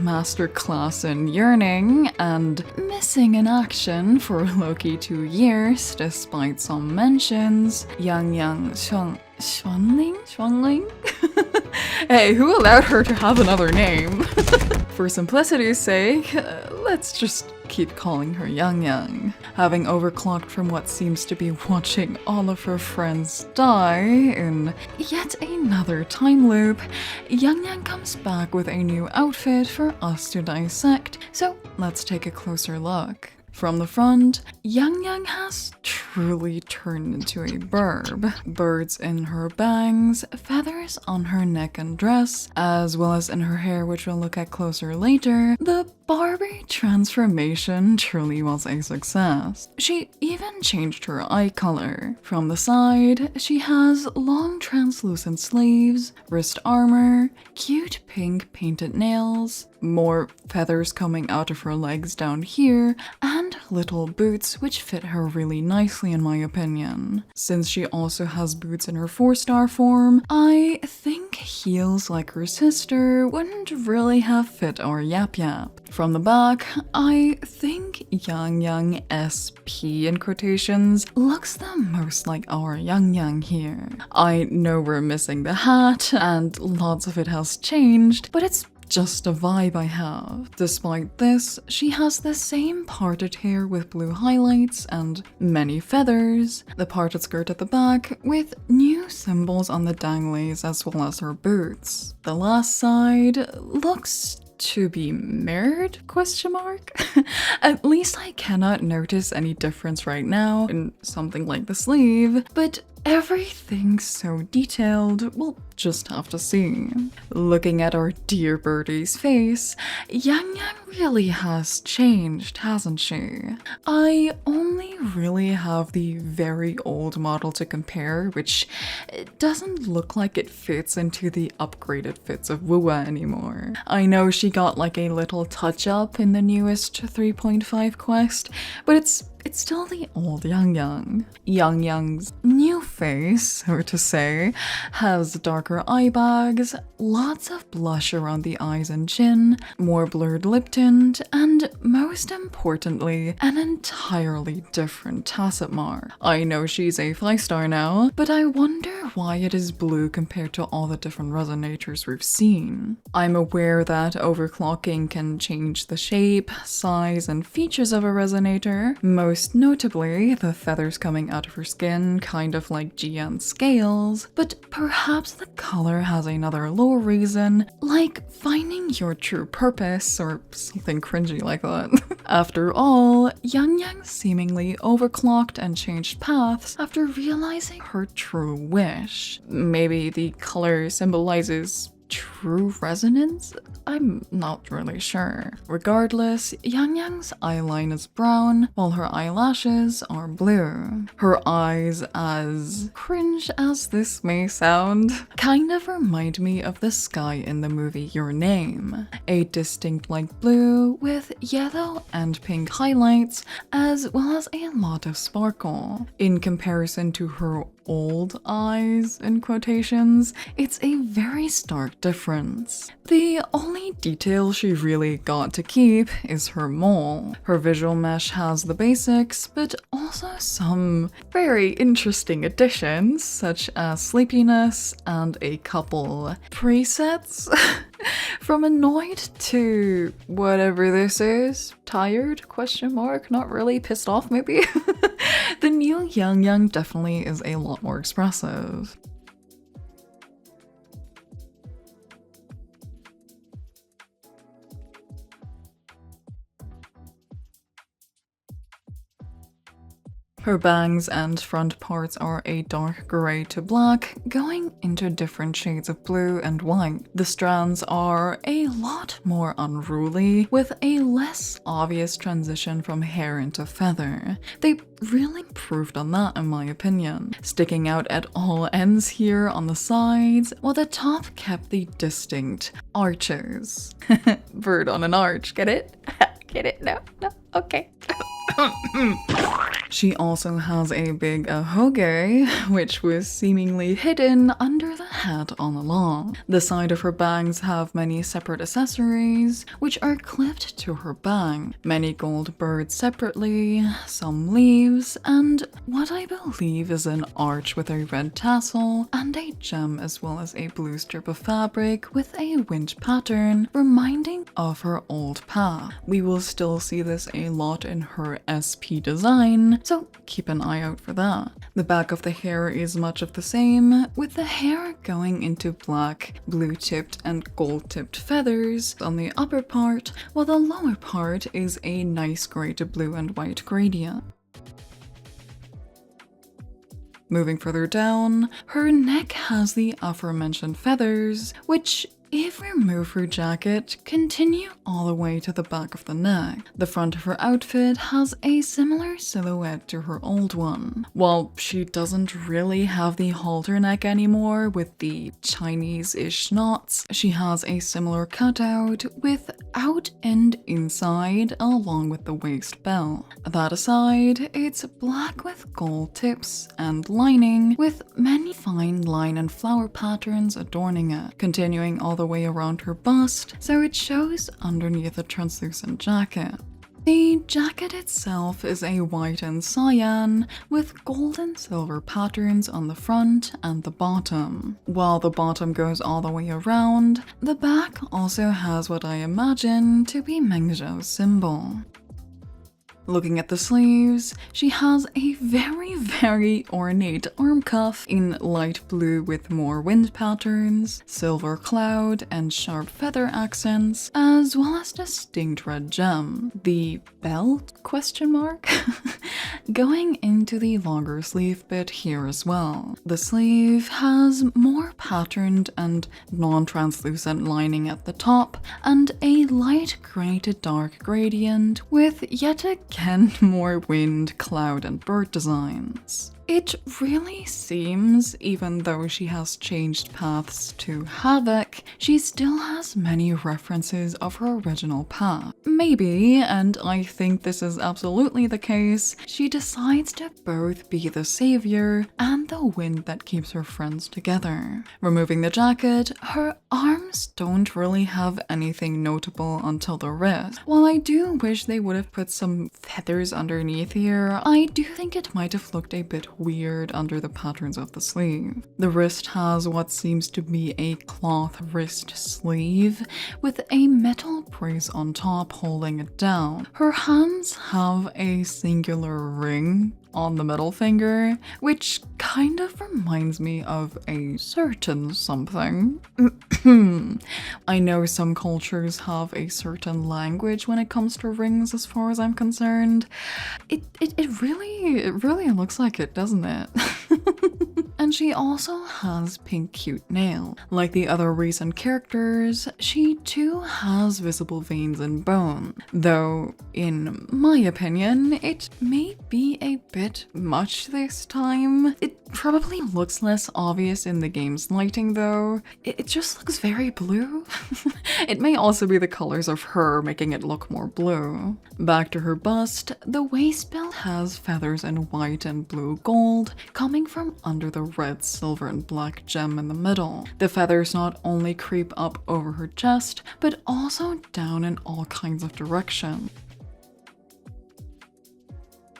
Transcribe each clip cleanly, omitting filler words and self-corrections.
masterclass in yearning and missing in action for low-key 2 years despite some mentions, YangYang's Shuangling? Hey, who allowed her to have another name? For simplicity's sake, let's just keep calling her YangYang. Having overclocked from what seems to be watching all of her friends die in yet another time loop, YangYang comes back with a new outfit for us to dissect, so let's take a closer look. From the front, YangYang has truly turned into a burb. Birds in her bangs, feathers on her neck and dress, as well as in her hair, which we'll look at closer later. The Barbie transformation truly was a success. She even changed her eye color. From the side, she has long translucent sleeves, wrist armor, cute pink painted nails, more feathers coming out of her legs down here, and little boots which fit her really nicely in my opinion. Since she also has boots in her 4-star form, I think heels like her sister wouldn't really have fit our Yap Yap. From the back, I think YangYang SP in quotations looks the most like our YangYang here. I know we're missing the hat and lots of it has changed, but it's just a vibe I have. Despite this, she has the same parted hair with blue highlights and many feathers, the parted skirt at the back with new symbols on the danglies as well as her boots. The last side looks to be mirrored? At least I cannot notice any difference right now in something like the sleeve, but everything's so detailed, we'll just have to see. Looking at our dear birdie's face, YangYang really has changed, hasn't she? I only really have the very old model to compare, which doesn't look like it fits into the upgraded fits of Wuwa anymore. I know she got like a little touch-up in the newest 3.5 quest, but it's still the old YangYang. YangYang's new face, so to say, has darker eye bags, lots of blush around the eyes and chin, more blurred lip tint, and most importantly, an entirely different tacit mark. I know she's a 5-star now, but I wonder why it is blue compared to all the different resonators we've seen. I'm aware that overclocking can change the shape, size, and features of a resonator, most notably the feathers coming out of her skin, kind of like Jian's scales, but perhaps the color has another lore reason, like finding your true purpose or something cringy like that. After all, YangYang seemingly overclocked and changed paths after realizing her true wish. Maybe the color symbolizes true resonance? I'm not really sure. Regardless, YangYang's eyeline is brown, while her eyelashes are blue. Her eyes, as cringe as this may sound, kind of remind me of the sky in the movie Your Name. A distinct light blue with yellow and pink highlights, as well as a lot of sparkle. In comparison to her old eyes, in quotations, it's a very stark difference. The only detail she really got to keep is her mole. Her visual mesh has the basics, but also some very interesting additions, such as sleepiness and a couple presets. From annoyed to whatever this is, tired, ? Not really, pissed off maybe? The new YangYang definitely is a lot more expressive. Her bangs and front parts are a dark grey to black, going into different shades of blue and white. The strands are a lot more unruly, with a less obvious transition from hair into feather. They really improved on that in my opinion, sticking out at all ends here on the sides, while the top kept the distinct arches. Bird on an arch, get it? Get it? No? Okay. She also has a big ahoge, which was seemingly hidden under the head on along. The side of her bangs have many separate accessories, which are clipped to her bang. Many gold birds separately, some leaves, and what I believe is an arch with a red tassel and a gem, as well as a blue strip of fabric with a wind pattern reminding of her old path. We will still see this a lot in her SP design, so keep an eye out for that. The back of the hair is much of the same, with the hair going into black, blue-tipped and gold-tipped feathers on the upper part, while the lower part is a nice grey to blue and white gradient. Moving further down, her neck has the aforementioned feathers, which, if we remove her jacket, continue all the way to the back of the neck. The front of her outfit has a similar silhouette to her old one. While she doesn't really have the halter neck anymore with the Chinese-ish knots, she has a similar cutout with out and inside along with the waist belt. That aside, it's black with gold tips and lining with many fine line and flower patterns adorning it, continuing all the way around her bust, so it shows underneath a translucent jacket. The jacket itself is a white and cyan with gold and silver patterns on the front and the bottom. While the bottom goes all the way around, the back also has what I imagine to be Mengzhou's symbol. Looking at the sleeves, she has a very ornate arm cuff in light blue with more wind patterns, silver cloud, and sharp feather accents, as well as distinct red gem. The belt? Going into the longer sleeve bit here as well. The sleeve has more patterned and non-translucent lining at the top, and a light grey to dark gradient with yet again more wind, cloud, and bird designs. It really seems, even though she has changed paths to Havoc, she still has many references of her original path. Maybe, and I think this is absolutely the case, she decides to both be the savior and the wind that keeps her friends together. Removing the jacket, her arms don't really have anything notable until the wrist. While I do wish they would have put some feathers underneath here, I do think it might have looked a bit weird under the patterns of the sleeve. The wrist has what seems to be a cloth wrist sleeve with a metal brace on top holding it down. Her hands have a singular ring on the middle finger, which kind of reminds me of a certain something. I know some cultures have a certain language when it comes to rings as far as I'm concerned. It really looks like it, doesn't it? And she also has pink cute nail. Like the other recent characters, she too has visible veins and bone, though in my opinion, it may be a bit much this time. It probably looks less obvious in the game's lighting though. It just looks very blue. It may also be the colors of her making it look more blue. Back to her bust, the waist belt has feathers in white and blue gold coming from under the red, silver, and black gem in the middle. The feathers not only creep up over her chest, but also down in all kinds of directions.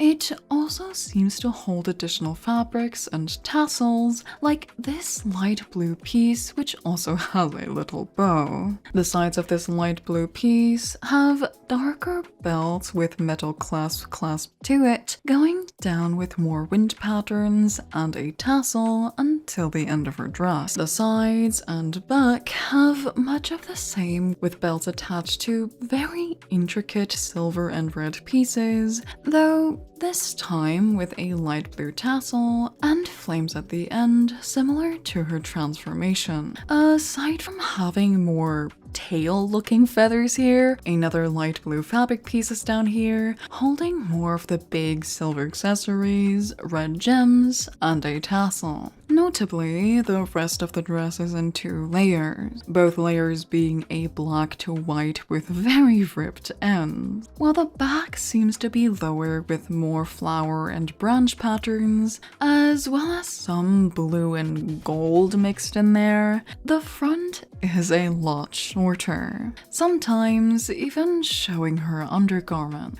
It also seems to hold additional fabrics and tassels, like this light blue piece, which also has a little bow. The sides of this light blue piece have darker belts with metal clasp to it, going down with more wind patterns and a tassel until the end of her dress. The sides and back have much of the same, with belts attached to very intricate silver and red pieces, though this time with a light blue tassel and flames at the end, similar to her transformation. Aside from having more tail-looking feathers here, another light blue fabric pieces down here, holding more of the big silver accessories, red gems, and a tassel. Notably, the rest of the dress is in 2 layers, both layers being a black to white with very ripped ends, while the back seems to be lower with more flower and branch patterns, as well as some blue and gold mixed in there. The front is a lot shorter, sometimes even showing her undergarment.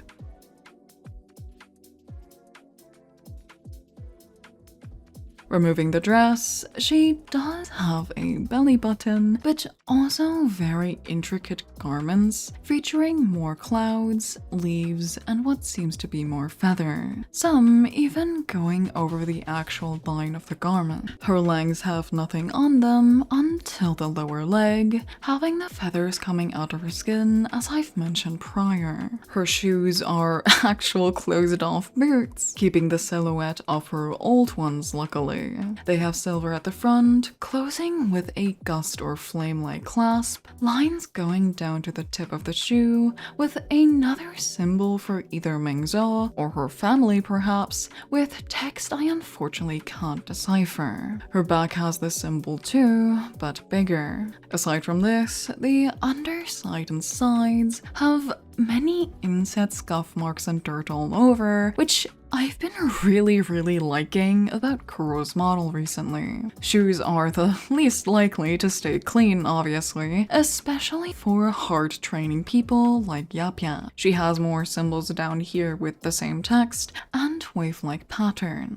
Removing the dress, she does have a belly button, but also very intricate garments featuring more clouds, leaves, and what seems to be more feather. Some even going over the actual line of the garment. Her legs have nothing on them until the lower leg, having the feathers coming out of her skin as I've mentioned prior. Her shoes are actual closed-off boots, keeping the silhouette of her old ones luckily. They have silver at the front, closing with a gust or flame-like clasp, lines going down to the tip of the shoe, with another symbol for either Mengzhou or her family perhaps, with text I unfortunately can't decipher. Her back has this symbol too, but bigger. Aside from this, the underside and sides have many inset scuff marks and dirt all over, which I've been really liking about Kuro's model recently. Shoes are the least likely to stay clean, obviously, especially for hard training people like Yapya. She has more symbols down here with the same text and wave-like pattern.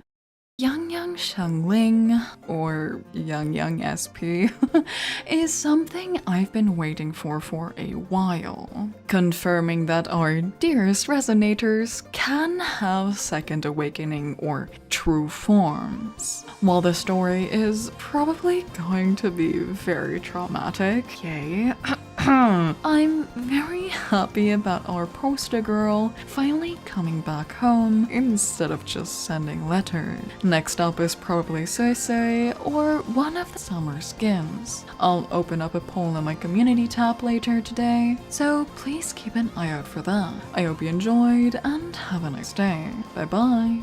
YangYang Shangling, or YangYang SP, is something I've been waiting for a while, confirming that our dearest resonators can have second awakening or true forms. While the story is probably going to be very traumatic, yay, I'm very happy about our poster girl finally coming back home instead of just sending letters. Next up is probably Seisei or one of the summer skins. I'll open up a poll in my community tab later today, so please keep an eye out for that. I hope you enjoyed and have a nice day. Bye bye.